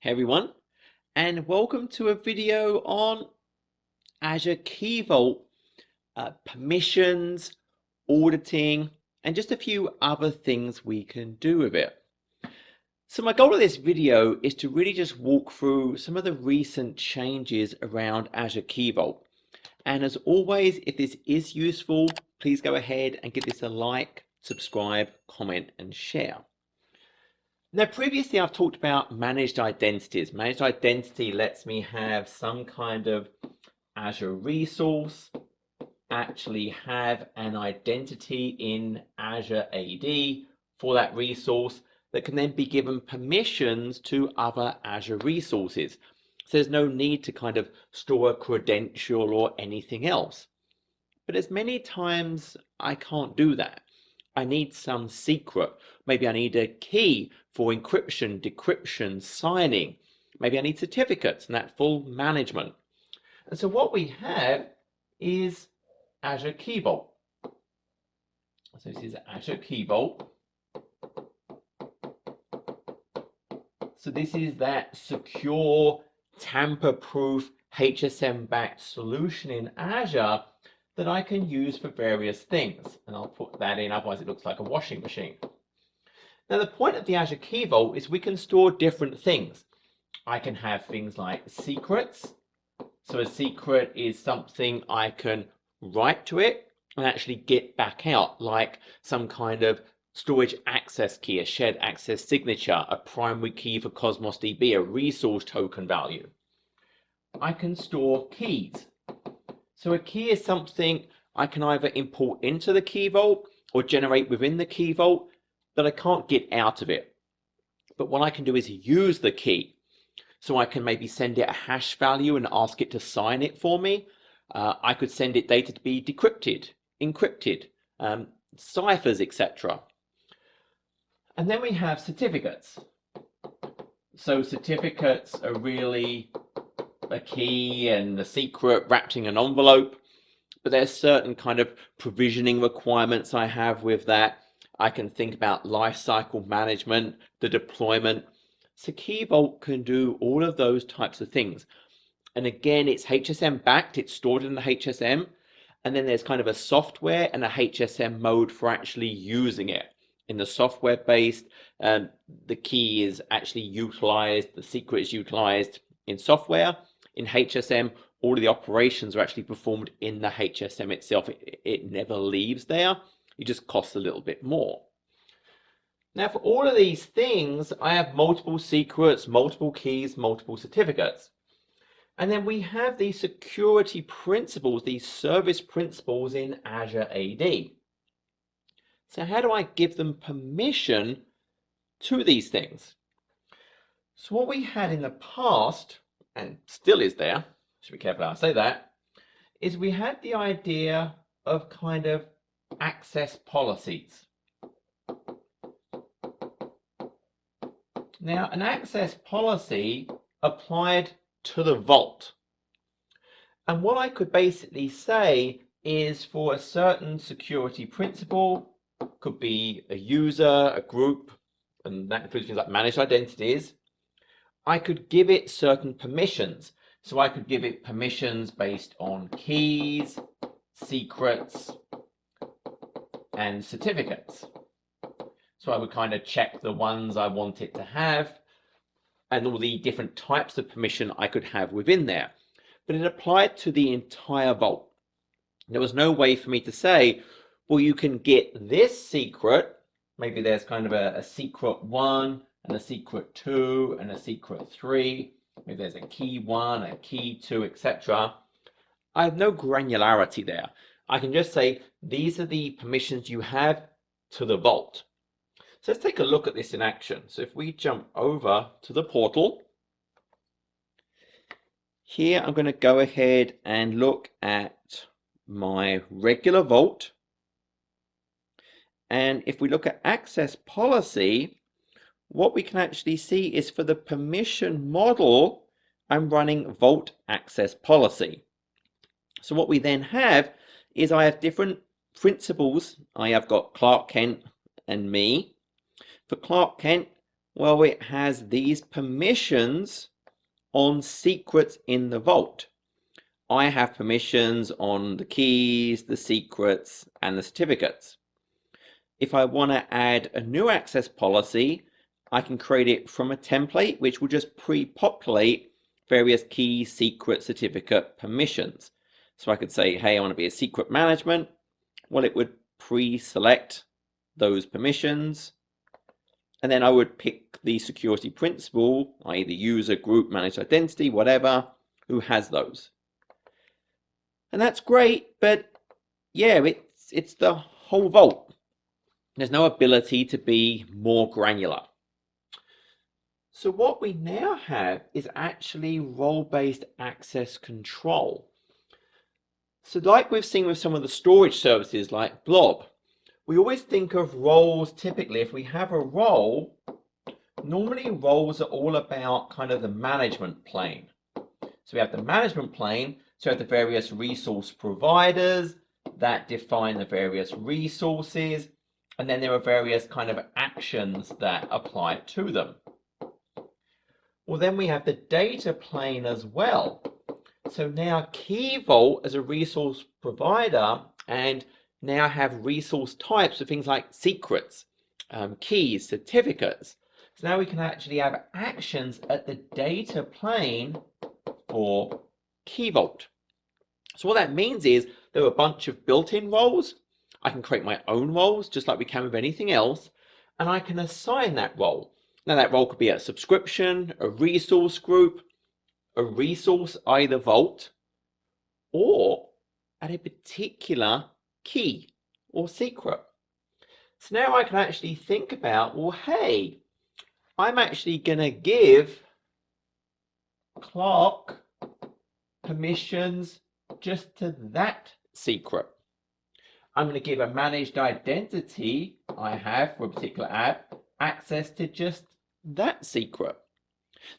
Hey everyone, and welcome to a video on Azure Key Vault, permissions, auditing, and just a few other things we can do with it. So my goal of this video is to really just walk through some of the recent changes around Azure Key Vault. And as always, if this is useful, please go ahead and give this a like, subscribe, comment, and share. Now, previously I've talked about managed identities. Managed identity lets me have some kind of Azure resource, actually have an identity in Azure AD for that resource that can then be given permissions to other Azure resources. So there's no need to kind of store a credential or anything else. But as many times I can't do that. I need some secret. Maybe I need a key for encryption, decryption, signing. Maybe I need certificates and that full management. And so what we have is Azure Key Vault. So this is Azure Key Vault. So this is that secure, tamper-proof, HSM-backed solution in Azure that I can use for various things. And I'll put that in, otherwise it looks like a washing machine. Now the point of the Azure Key Vault is we can store different things. I can have things like secrets. So a secret is something I can write to it and actually get back out, like some kind of storage access key, a shared access signature, a primary key for Cosmos DB, a resource token value. I can store keys. So a key is something I can either import into the Key Vault or generate within the Key Vault that I can't get out of it. But what I can do is use the key. So I can maybe send it a hash value and ask it to sign it for me. I could send it data to be decrypted, encrypted, ciphers, etc. And then we have certificates. So certificates are really a key and a secret wrapped in an envelope, but there's certain kind of provisioning requirements I have with that. I can think about lifecycle management, the deployment. So Key Vault can do all of those types of things. And again, it's HSM backed, it's stored in the HSM, and then there's kind of a software and a HSM mode for actually using it. In the software based, the key is actually utilized, the secret is utilized in software. In HSM, all of the operations are actually performed in the HSM itself. It never leaves there. It just costs a little bit more. Now, for all of these things, I have multiple secrets, multiple keys, multiple certificates. And then we have these security principles, these service principles in Azure AD. So how do I give them permission to these things? So what we had in the past, and still is there, should be careful how I say that, is we had the idea of kind of access policies. Now, an access policy applied to the vault. And what I could basically say is for a certain security principle, could be a user, a group, and that includes things like managed identities, I could give it certain permissions. So I could give it permissions based on keys, secrets, and certificates. So I would kind of check the ones I want it to have and all the different types of permission I could have within there. But it applied to the entire vault. There was no way for me to say, well, you can get this secret. Maybe there's kind of a secret 1 and a secret 2 and a secret 3. Maybe there's a key 1, a key 2, etc. I have no granularity there. I can just say, these are the permissions you have to the vault. So let's take a look at this in action. So if we jump over to the portal, here I'm going to go ahead and look at my regular vault. And if we look at access policy, what we can actually see is for the permission model, I'm running Vault Access Policy. So what we then have is I have different principals. I have got Clark Kent and me. For Clark Kent, Well, it has these permissions on secrets in the vault. I have permissions on the keys, the secrets, and the certificates. If I want to add a new access policy, I can create it from a template, which will just pre-populate various key, secret, certificate permissions. So I could say, hey, I want to be a secret management. Well, it would pre-select those permissions. And then I would pick the security principal, i.e. the user, group, managed identity, whatever, who has those. And that's great, but yeah, it's the whole vault. There's no ability to be more granular. So what we now have is actually role-based access control. So like we've seen with some of the storage services like Blob, we always think of roles typically, if we have a role, normally roles are all about kind of the management plane. So we have the management plane, so we have the various resource providers that define the various resources, and then there are various kind of actions that apply to them. Well, then we have the data plane as well. So now Key Vault as a resource provider and now have resource types for things like secrets, keys, certificates. So now we can actually have actions at the data plane for Key Vault. So what that means is there are a bunch of built-in roles. I can create my own roles just like we can with anything else, and I can assign that role. Now that role could be a subscription, a resource group, a resource, either vault, or at a particular key or secret. So now I can actually think about, well, hey, I'm actually going to give Clark permissions just to that secret. I'm going to give a managed identity I have for a particular app access to just that secret.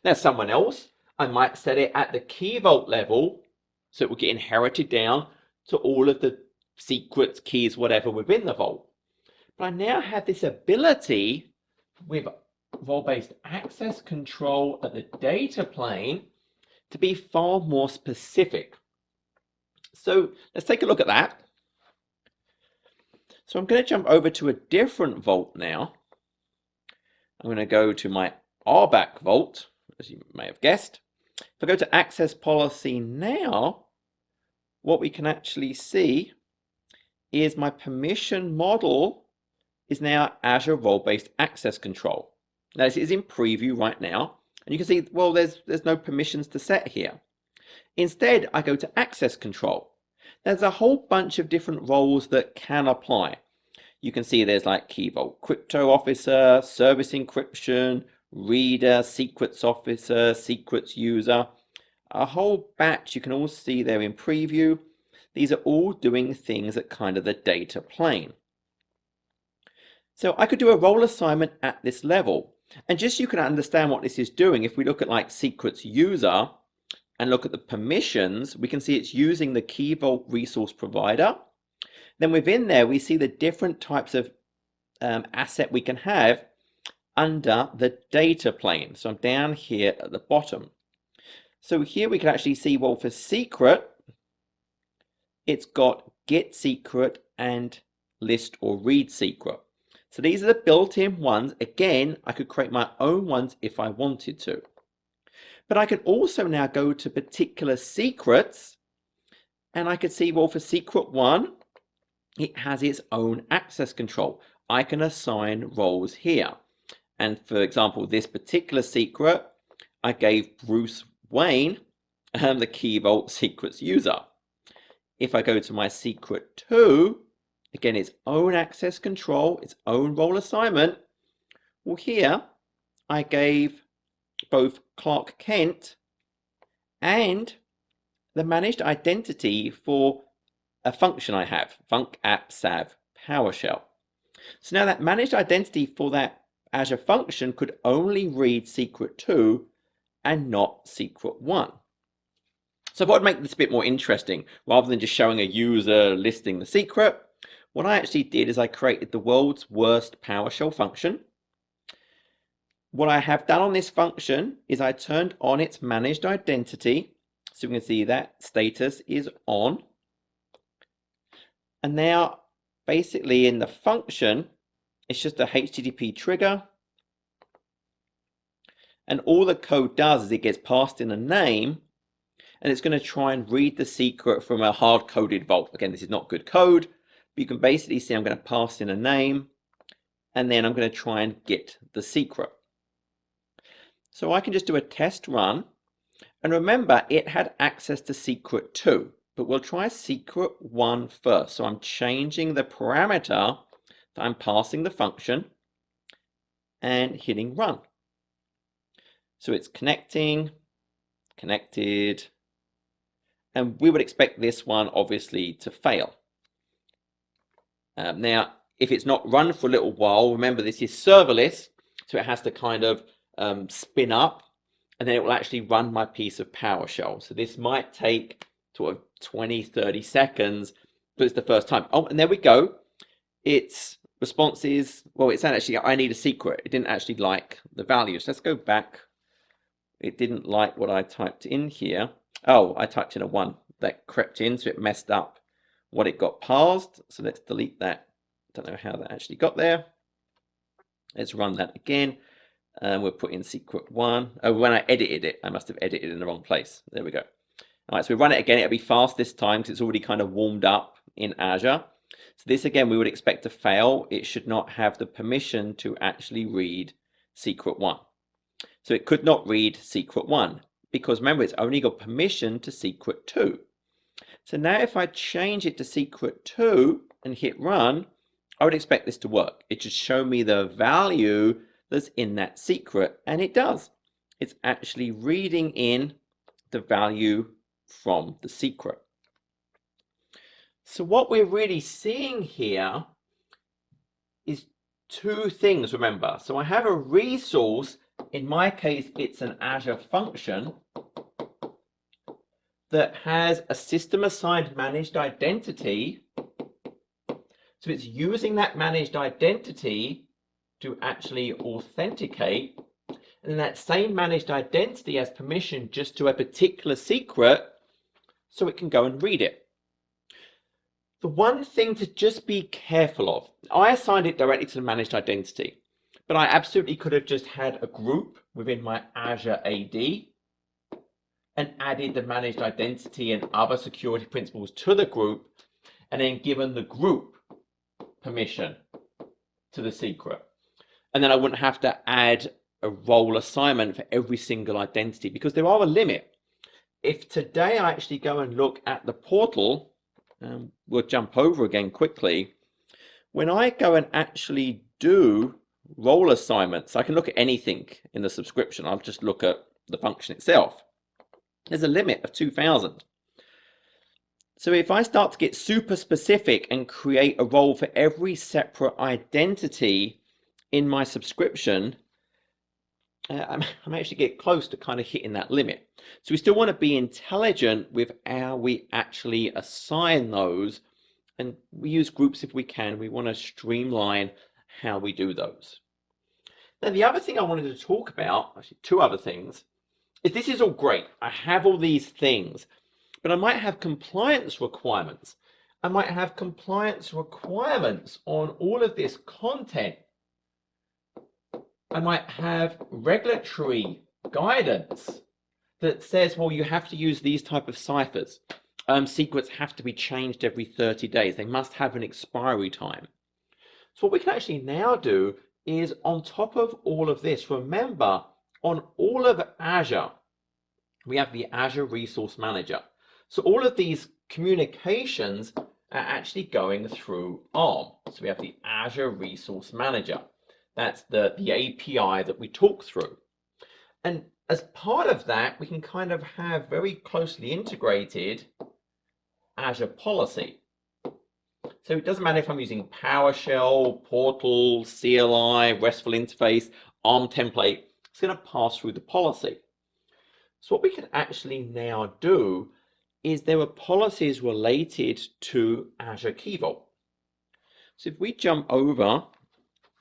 Now someone else, I might set it at the Key Vault level so it will get inherited down to all of the secrets, keys, whatever within the vault. But I now have this ability with role-based access control at the data plane to be far more specific. So let's take a look at that. So I'm going to jump over to a different vault now. I'm going to go to my RBAC vault, as you may have guessed. If I go to access policy now, what we can actually see is my permission model is now Azure role-based access control. Now this is in preview right now, and you can see, well, there's no permissions to set here. Instead, I go to access control. There's a whole bunch of different roles that can apply. You can see there's like Key Vault Crypto Officer, Service Encryption, Reader, Secrets Officer, Secrets User, a whole batch you can all see there in preview. These are all doing things at kind of the data plane. So I could do a role assignment at this level. And just so you can understand what this is doing, if we look at like Secrets User and look at the permissions, we can see it's using the Key Vault resource provider. Then within there, we see the different types of asset we can have under the data plane. So I'm down here at the bottom. So here we can actually see, well, for secret, it's got get secret and list or read secret. So these are the built-in ones. Again, I could create my own ones if I wanted to. But I could also now go to particular secrets, and I could see, well, for secret 1, it has its own access control. I can assign roles here. And for example, this particular secret, I gave Bruce Wayne the Key Vault Secrets user. If I go to my secret 2, again, its own access control, its own role assignment. Well, here I gave both Clark Kent and the managed identity for a function I have, func app sav PowerShell. So now that managed identity for that Azure function could only read secret 2 and not secret 1. So if I would make this a bit more interesting, rather than just showing a user listing the secret, what I actually did is I created the world's worst PowerShell function. what I have done on this function is I turned on its managed identity. So we can see that status is on. And now basically in the function, it's just a HTTP trigger. And all the code does is it gets passed in a name, and it's going to try and read the secret from a hard-coded vault. Again, this is not good code, but you can basically see I'm going to pass in a name, and then I'm going to try and get the secret. So I can just do a test run, and remember it had access to secret 2, but we'll try secret 1 first. So I'm changing the parameter that I'm passing the function and hitting run. So it's connected, and we would expect this one obviously to fail. Now, if it's not run for a little while, remember this is serverless, so it has to kind of spin up, and then it will actually run my piece of PowerShell. So this might take sort of 20-30 seconds, but it's the first time. Oh, and there we go. Its response is, well, it's actually, I need a secret. It didn't actually like the values. Let's go back. It didn't like what I typed in here. Oh, I typed in a 1 that crept in, so it messed up what it got parsed. So let's delete that. Don't know how that actually got there. Let's run that again. We'll put in secret 1. Oh, when I edited it, I must have edited in the wrong place. There we go. All right, so we run it again. It'll be fast this time because it's already kind of warmed up in Azure. So this again, we would expect to fail. It should not have the permission to actually read secret 1. So it could not read secret 1 because remember, it's only got permission to secret 2. So now if I change it to secret 2 and hit run, I would expect this to work. It should show me the value that's in that secret, and it does. It's actually reading in the value from the secret. So what we're really seeing here is 2 things, remember. So I have a resource, in my case it's an Azure function, that has a system assigned managed identity. So it's using that managed identity to actually authenticate, and then that same managed identity has permission just to a particular secret, so it can go and read it. The one thing to just be careful of, I assigned it directly to the managed identity, but I absolutely could have just had a group within my Azure AD and added the managed identity and other security principles to the group, and then given the group permission to the secret. And then I wouldn't have to add a role assignment for every single identity, because there are a limit. If today I actually go and look at the portal, we'll jump over again quickly. When I go and actually do role assignments, I can look at anything in the subscription. I'll just look at the function itself. There's a limit of 2,000. So if I start to get super specific and create a role for every separate identity in my subscription, I'm actually get close to kind of hitting that limit. So we still want to be intelligent with how we actually assign those, and we use groups if we can. We want to streamline how we do those. Now the other thing I wanted to talk about, actually 2 other things, is this is all great. I have all these things, but I might have compliance requirements. I might have compliance requirements on all of this content. I might have regulatory guidance that says, well, you have to use these type of ciphers. Secrets have to be changed every 30 days. They must have an expiry time. So what we can actually now do is, on top of all of this, remember, on all of Azure, we have the Azure Resource Manager. So all of these communications are actually going through ARM. So we have the Azure Resource Manager. That's the API that we talk through. And as part of that, we can kind of have very closely integrated Azure Policy. So it doesn't matter if I'm using PowerShell, Portal, CLI, RESTful interface, ARM template, it's going to pass through the policy. So what we can actually now do is there are policies related to Azure Key Vault. So if we jump over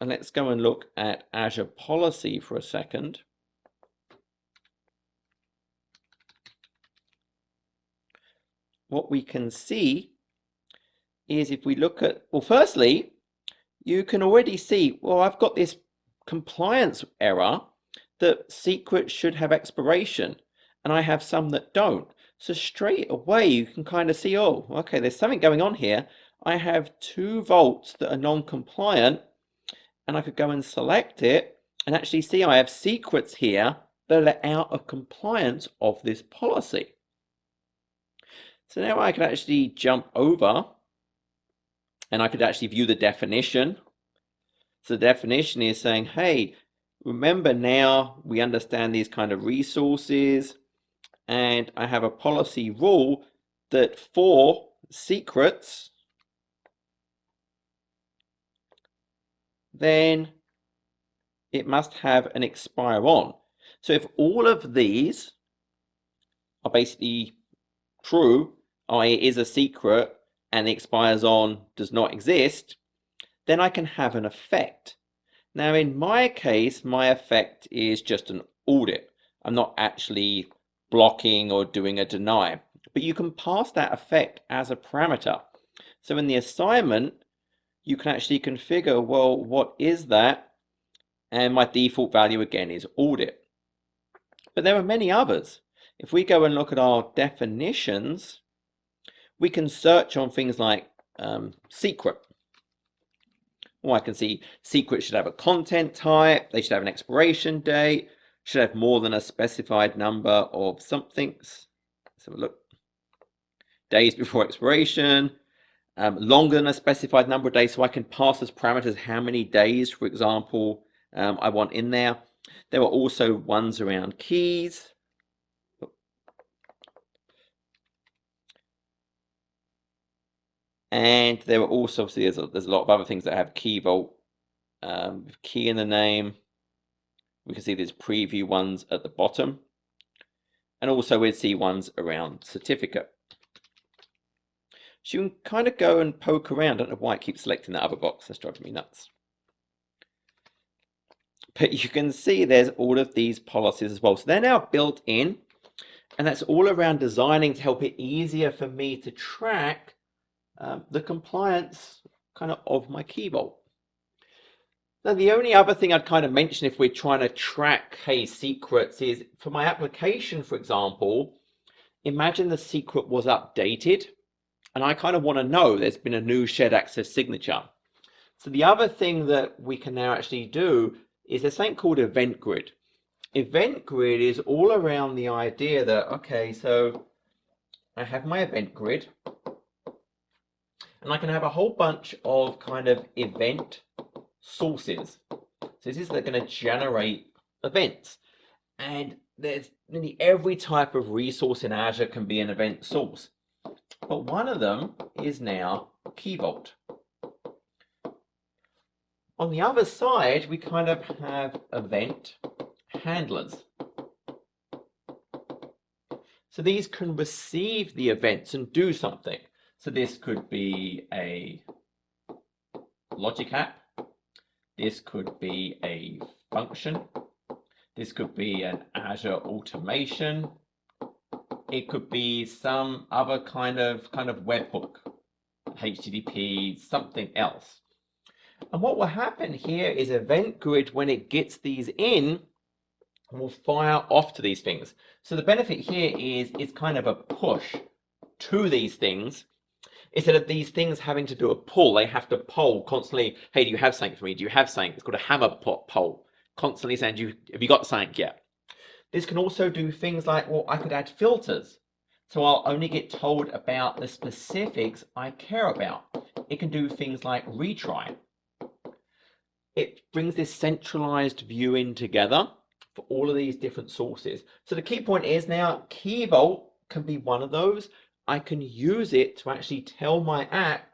and let's go and look at Azure Policy for a second. What we can see is if we look at, well, firstly, you can already see, well, I've got this compliance error that secrets should have expiration, and I have some that don't. So straight away, you can kind of see, oh, okay, there's something going on here. I have 2 vaults that are non-compliant, and I could go and select it and actually see I have secrets here that are out of compliance of this policy. So now I can actually jump over and I could actually view the definition. So the definition is saying, hey, remember now we understand these kind of resources, and I have a policy rule that for secrets, then it must have an expire on. So if all of these are basically true, i.e. it is a secret and the expires on does not exist, then I can have an effect. Now in my case, my effect is just an audit. I'm not actually blocking or doing a deny, but you can pass that effect as a parameter. So in the assignment, you can actually configure, well, what is that? And my default value again is audit. But there are many others. If we go and look at our definitions, we can search on things like secret. Well, I can see secret should have a content type, they should have an expiration date, should have more than a specified number of somethings. Let's have a look. Days before expiration, longer than a specified number of days, so I can pass as parameters how many days, for example, I want in there. There are also ones around keys. And there are also, obviously, there's a lot of other things that have Key Vault, with key in the name. We can see there's preview ones at the bottom. And also we'd see ones around certificate. So you can kind of go and poke around. I don't know why it keeps selecting that other box. That's driving me nuts. But you can see there's all of these policies as well. So they're now built in. And that's all around designing to help it easier for me to track the compliance kind of my Key Vault. Now, the only other thing I'd kind of mention if we're trying to track, hey, secrets is for my application, for example, imagine the secret was updated and I kind of want to know there's been a new shared access signature. So the other thing that we can now actually do is there's something called Event Grid. Event Grid is all around the idea that, okay, so I have my Event Grid and I can have a whole bunch of kind of event sources. So this is going to generate events, and there's nearly every type of resource in Azure can be an event source, but one of them is now Key Vault. On the other side, we kind of have event handlers. So these can receive the events and do something. So this could be a logic app. This could be a function. This could be an Azure automation. It could be some other kind of webhook, HTTP, something else. And what will happen here is Event Grid, when it gets these in, will fire off to these things. So the benefit here is it's kind of a push to these things. Instead of these things having to do a pull, they have to poll constantly. Hey, do you have something for me? Do you have something? It's called a hammer poll. Constantly saying, have you got something yet? This can also do things like, well, I could add filters. So I'll only get told about the specifics I care about. It can do things like retry. It brings this centralized view in together for all of these different sources. So the key point is now Key Vault can be one of those. I can use it to actually tell my app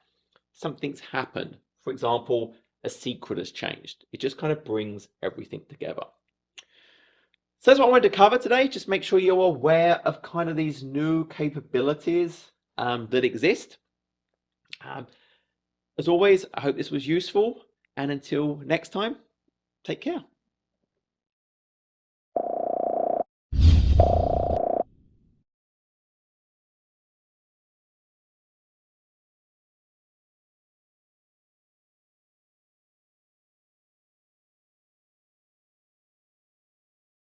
something's happened. For example, a secret has changed. It just kind of brings everything together. So that's what I wanted to cover today. Just make sure you're aware of kind of these new capabilities that exist. As always, I hope this was useful. And until next time, take care.